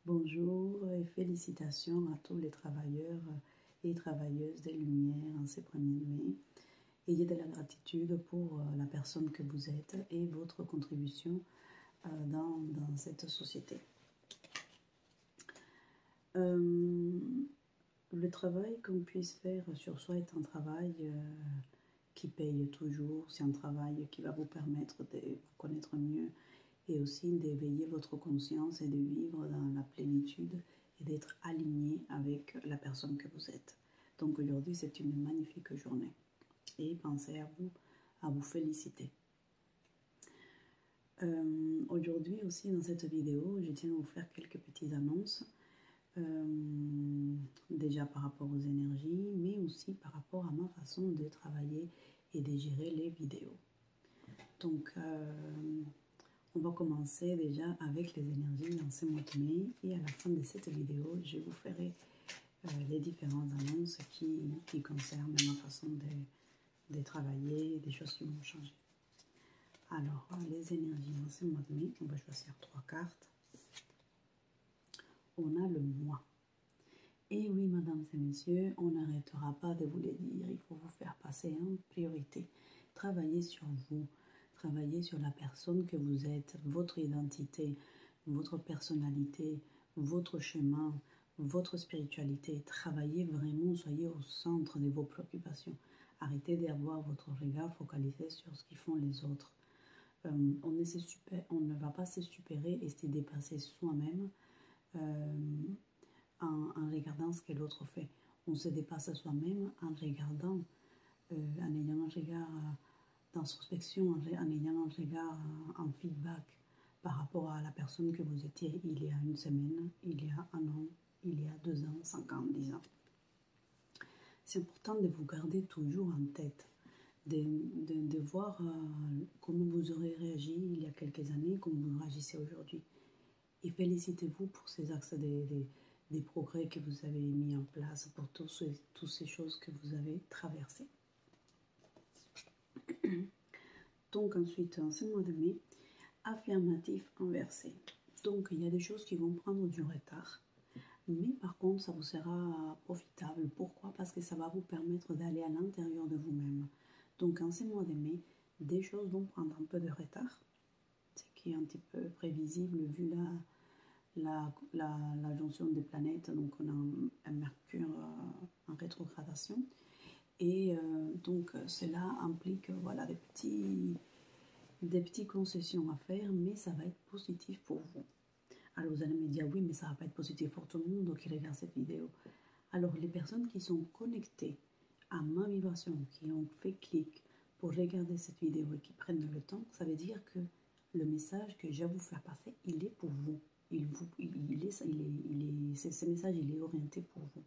Bonjour et félicitations à tous les travailleurs et travailleuses des Lumières en ces 1er mai. Ayez de la gratitude pour la personne que vous êtes et votre contribution dans cette société. Le travail qu'on puisse faire sur soi est un travail qui paye toujours, c'est un travail qui va vous permettre de vous connaître mieux et aussi d'éveiller votre conscience et de vivre dans la plénitude et d'être aligné avec la personne que vous êtes. Donc aujourd'hui, c'est une magnifique journée et pensez à vous féliciter. Aujourd'hui aussi, dans cette vidéo, je tiens à vous faire quelques petites annonces. Déjà par rapport aux énergies, mais aussi par rapport à ma façon de travailler et de gérer les vidéos. Donc, on va commencer déjà avec les énergies dans ce mois de mai et à la fin de cette vidéo, je vous ferai les différentes annonces qui concernent ma façon de travailler, des choses qui vont changer. Alors, les énergies dans ce mois de mai, on va choisir 3 cartes. On a le mois. Et oui, mesdames et messieurs, on n'arrêtera pas de vous le dire, il faut vous faire passer en priorité. Travaillez sur vous, travaillez sur la personne que vous êtes, votre identité, votre personnalité, votre chemin, votre spiritualité. Travaillez vraiment, soyez au centre de vos préoccupations. Arrêtez d'avoir votre regard focalisé sur ce qu'ils font les autres. On ne va pas se supérer et se dépasser soi-même en regardant ce que l'autre fait. On se dépasse à soi-même en regardant, en ayant un regard d'introspection, en ayant un regard en feedback par rapport à la personne que vous étiez il y a une semaine, il y a 1 an, il y a 2 ans, 5 ans, 10 ans. C'est important de vous garder toujours en tête, de voir comment vous aurez réagi il y a quelques années, comment vous réagissez aujourd'hui. Et félicitez-vous pour ces axes des progrès que vous avez mis en place, pour toutes ces choses que vous avez traversées. Donc ensuite, en ce mois de mai, affirmatif inversé. Donc il y a des choses qui vont prendre du retard, mais par contre ça vous sera profitable. Pourquoi? Parce que ça va vous permettre d'aller à l'intérieur de vous-même. Donc en ce mois de mai, des choses vont prendre un peu de retard, ce qui est un petit peu prévisible vu la jonction des planètes. Donc on a un Mercure en rétrogradation et donc cela implique voilà, des petites concessions à faire, mais ça va être positif pour vous. Alors vous allez me dire oui, mais ça va pas être positif pour tout le monde qui regarde cette vidéo. Alors les personnes qui sont connectées à ma vibration, qui ont fait clic pour regarder cette vidéo et qui prennent le temps, ça veut dire que le message que je vais vous faire passer, il est pour vous. Ce message, il est orienté pour vous.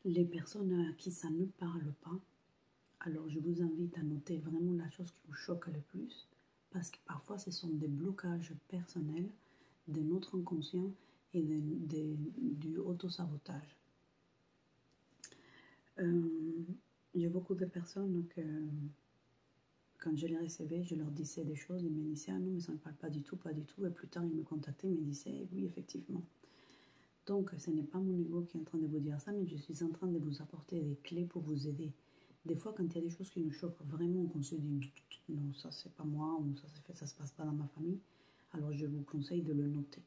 Les personnes à qui ça ne parle pas, alors je vous invite à noter vraiment la chose qui vous choque le plus, parce que parfois ce sont des blocages personnels de notre inconscient et du auto-sabotage. J'ai beaucoup de personnes que, quand je les recevais, je leur disais des choses, ils me disaient « Ah non, mais ça ne parle pas du tout, pas du tout ». Et plus tard, ils me contactaient, ils me disaient « Oui, effectivement ». Donc, ce n'est pas mon ego qui est en train de vous dire ça, mais je suis en train de vous apporter des clés pour vous aider. Des fois, quand il y a des choses qui nous choquent vraiment, qu'on se dit « Non, ça c'est pas moi » ou « ça se passe pas dans ma famille », alors je vous conseille de le noter.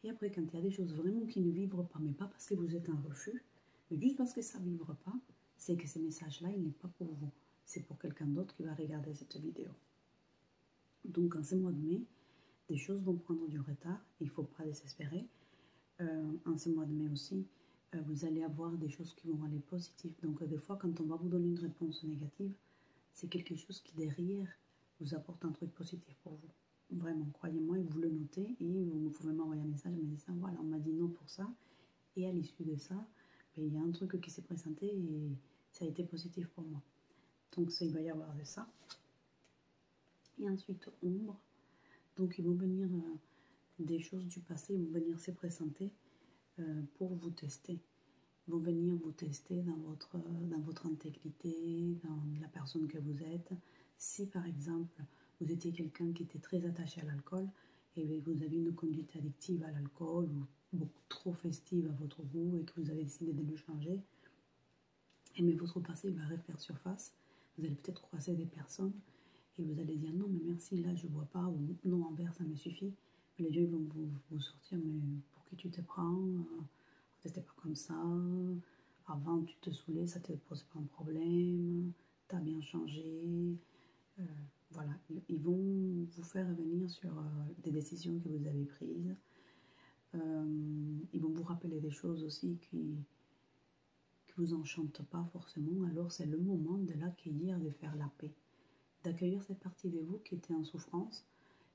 Et après, quand il y a des choses vraiment qui ne vibrent pas, mais pas parce que vous êtes en refus, mais juste parce que ça ne vibre pas, c'est que ce message-là, il n'est pas pour vous. C'est pour quelqu'un d'autre qui va regarder cette vidéo. Donc, en ce mois de mai, des choses vont prendre du retard. Il ne faut pas désespérer. En ce mois de mai aussi, vous allez avoir des choses qui vont aller positives. Donc, des fois, quand on va vous donner une réponse négative, c'est quelque chose qui, derrière, vous apporte un truc positif pour vous. Vraiment, croyez-moi, et vous le notez et vous pouvez m'envoyer un message me disant voilà, on m'a dit non pour ça. Et à l'issue de ça, il y a un truc qui s'est présenté et ça a été positif pour moi. Donc, ça, il va y avoir de ça. Et ensuite, ombre. Donc, ils vont venir des choses du passé, ils vont venir se présenter pour vous tester. Ils vont venir vous tester dans votre intégrité, dans la personne que vous êtes. Si, par exemple, vous étiez quelqu'un qui était très attaché à l'alcool, et vous avez une conduite addictive à l'alcool ou beaucoup trop festive à votre goût et que vous avez décidé de le changer, mais votre passé va refaire surface. Vous allez peut-être croiser des personnes et vous allez dire non mais merci, là je bois pas, ou non, un verre ça me suffit. Mais les gens ils vont vous sortir, mais pour qui tu te prends, t'étais pas comme ça, avant tu te saoulais, ça te pose pas un problème, t'as bien changé. Voilà, ils vont vous faire revenir sur des décisions que vous avez prises. Ils vont vous rappeler des choses aussi qui vous enchantent pas forcément. Alors c'est le moment de l'accueillir, de faire la paix, d'accueillir cette partie de vous qui était en souffrance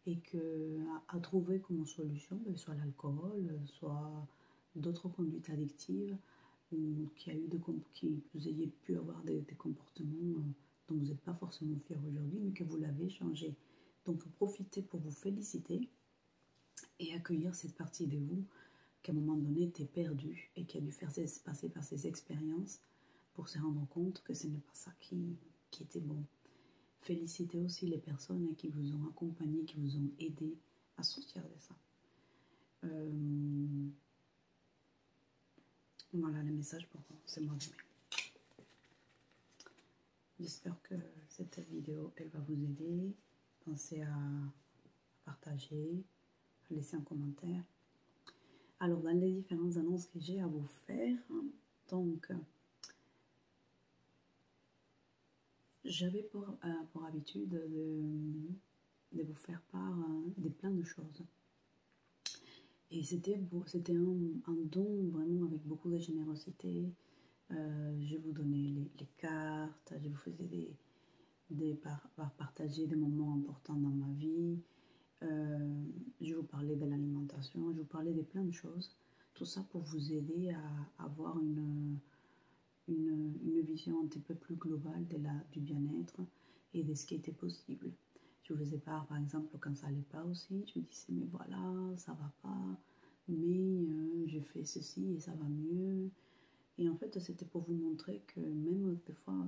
et que à trouver comme solution soit l'alcool, soit d'autres conduites addictives, ou qui a eu qui vous ayez pu avoir des comportements dont vous n'êtes pas forcément fier aujourd'hui, mais que vous l'avez changé. Donc profitez pour vous féliciter et accueillir cette partie de vous qu'à un moment donné était perdue et qui a dû passer par ces expériences pour se rendre compte que ce n'est pas ça qui était bon. Félicitez aussi les personnes qui vous ont accompagné, qui vous ont aidé à sortir de ça. Voilà le message pour ce mois de mai. J'espère que cette vidéo, elle va vous aider. Pensez à partager, à laisser un commentaire. Alors, dans les différentes annonces que j'ai à vous faire, donc, j'avais pour habitude de vous faire part de plein de choses. Et c'était un don vraiment avec beaucoup de générosité. Je vous donnais les cartes, je vous faisais partager des moments importants dans ma vie. Je vous parlais de l'alimentation, je vous parlais de plein de choses. Tout ça pour vous aider à avoir une vision un petit peu plus globale du bien-être et de ce qui était possible. Je vous faisais part, par exemple, quand ça allait pas aussi, je me disais, mais voilà, ça va pas, mais je fais ceci et ça va mieux. Et en fait, c'était pour vous montrer que même des fois,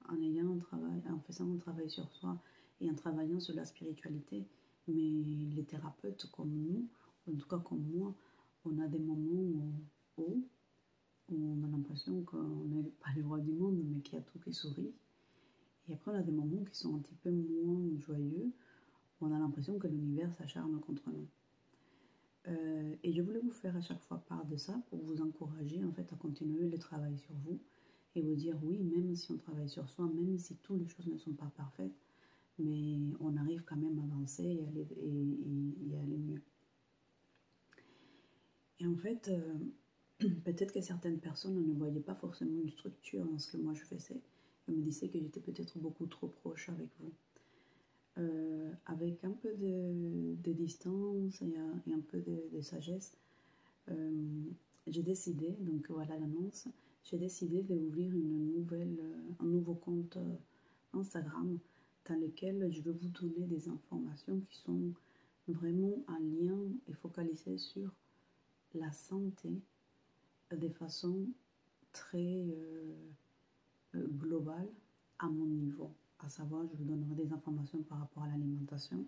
en faisant un travail sur soi et en travaillant sur la spiritualité, mais les thérapeutes comme nous, en tout cas comme moi, on a des moments où on a l'impression qu'on n'est pas le roi du monde, mais qu'il y a tout qui sourit. Et après, on a des moments qui sont un petit peu moins joyeux, où on a l'impression que l'univers s'acharne contre nous. Et je voulais vous faire à chaque fois part de ça pour vous encourager en fait à continuer le travail sur vous et vous dire oui, même si on travaille sur soi, même si toutes les choses ne sont pas parfaites, mais on arrive quand même à avancer et aller mieux. Et en fait, peut-être que certaines personnes ne voyaient pas forcément une structure dans ce que moi je faisais. Elles me disaient que j'étais peut-être beaucoup trop proche avec vous. Avec un peu de distance et un peu de sagesse, j'ai décidé, donc voilà l'annonce, j'ai décidé d'ouvrir un nouveau compte Instagram dans lequel je vais vous donner des informations qui sont vraiment en lien et focalisées sur la santé de façon très globale à mon niveau. À savoir, je vous donnerai des informations par rapport à l'alimentation,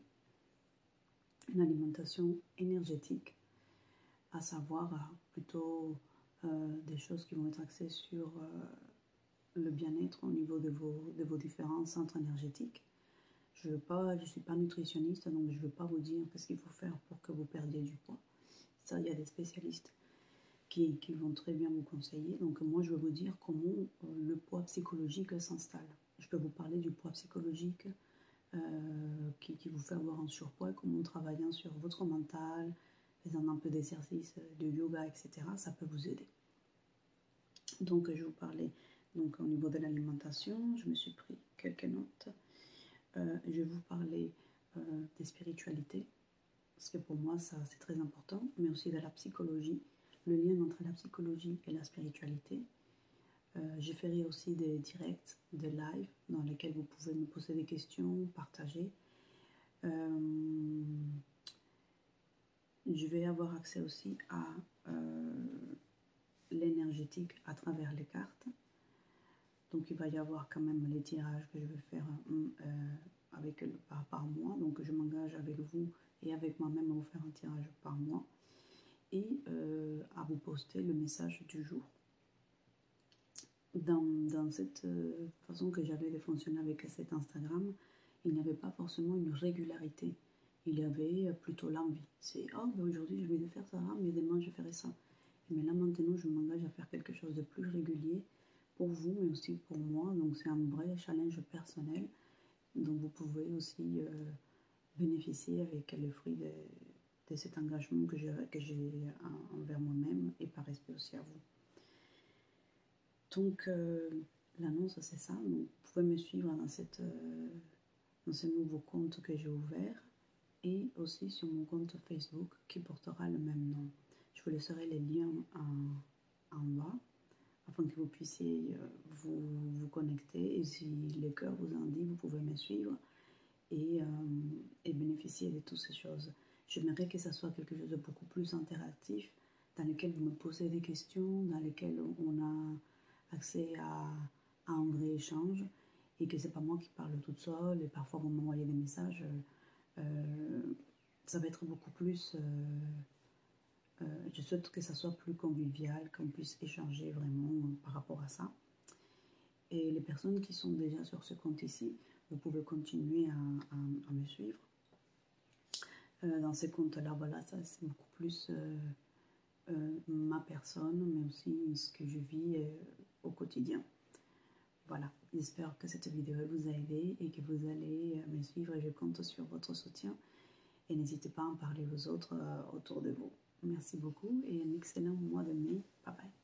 une alimentation énergétique, à savoir plutôt des choses qui vont être axées sur le bien-être au niveau de vos différents centres énergétiques. Je ne suis pas nutritionniste, donc je ne veux pas vous dire ce qu'il faut faire pour que vous perdiez du poids. Ça, il y a des spécialistes qui vont très bien vous conseiller. Donc moi, je vais vous dire comment le poids psychologique s'installe. Je peux vous parler du poids psychologique qui vous fait avoir un surpoids, comment travaillant sur votre mental, faisant un peu d'exercice, de yoga, etc. Ça peut vous aider. Donc je vais vous parler donc, au niveau de l'alimentation. Je me suis pris quelques notes. Je vais vous parler des spiritualités, parce que pour moi, ça c'est très important, mais aussi de la psychologie, le lien entre la psychologie et la spiritualité. Je ferai aussi des directs, des lives, dans lesquels vous pouvez me poser des questions, partager. Je vais avoir accès aussi à l'énergétique à travers les cartes. Donc il va y avoir quand même les tirages que je vais faire par mois. Donc je m'engage avec vous et avec moi-même à vous faire un tirage par mois et à vous poster le message du jour. Dans cette façon que j'avais de fonctionner avec cet Instagram, il n'y avait pas forcément une régularité. Il y avait plutôt l'envie. C'est « Oh, ben aujourd'hui je vais faire ça, mais demain je ferai ça ». Mais là maintenant je m'engage à faire quelque chose de plus régulier pour vous, mais aussi pour moi. Donc c'est un vrai challenge personnel. Donc vous pouvez aussi bénéficier avec le fruit de cet engagement que j'ai envers moi-même et par respect aussi à vous. Donc, l'annonce, c'est ça. Donc, vous pouvez me suivre dans ce nouveau compte que j'ai ouvert et aussi sur mon compte Facebook qui portera le même nom. Je vous laisserai les liens en bas afin que vous puissiez vous connecter. Et si le cœur vous en dit, vous pouvez me suivre et bénéficier de toutes ces choses. J'aimerais que ça soit quelque chose de beaucoup plus interactif, dans lequel vous me posez des questions, dans lequel on a accès à un vrai échange et que c'est pas moi qui parle toute seule et parfois vous m'envoyez des messages. Ça va être beaucoup plus. Je souhaite que ça soit plus convivial, qu'on puisse échanger vraiment par rapport à ça. Et les personnes qui sont déjà sur ce compte ici, vous pouvez continuer à me suivre. Dans ces comptes-là, voilà, ça c'est beaucoup plus ma personne, mais aussi ce que je vis au quotidien. Voilà, j'espère que cette vidéo vous a aidé et que vous allez me suivre et je compte sur votre soutien. Et n'hésitez pas à en parler aux autres autour de vous. Merci beaucoup et un excellent mois de mai. Bye bye.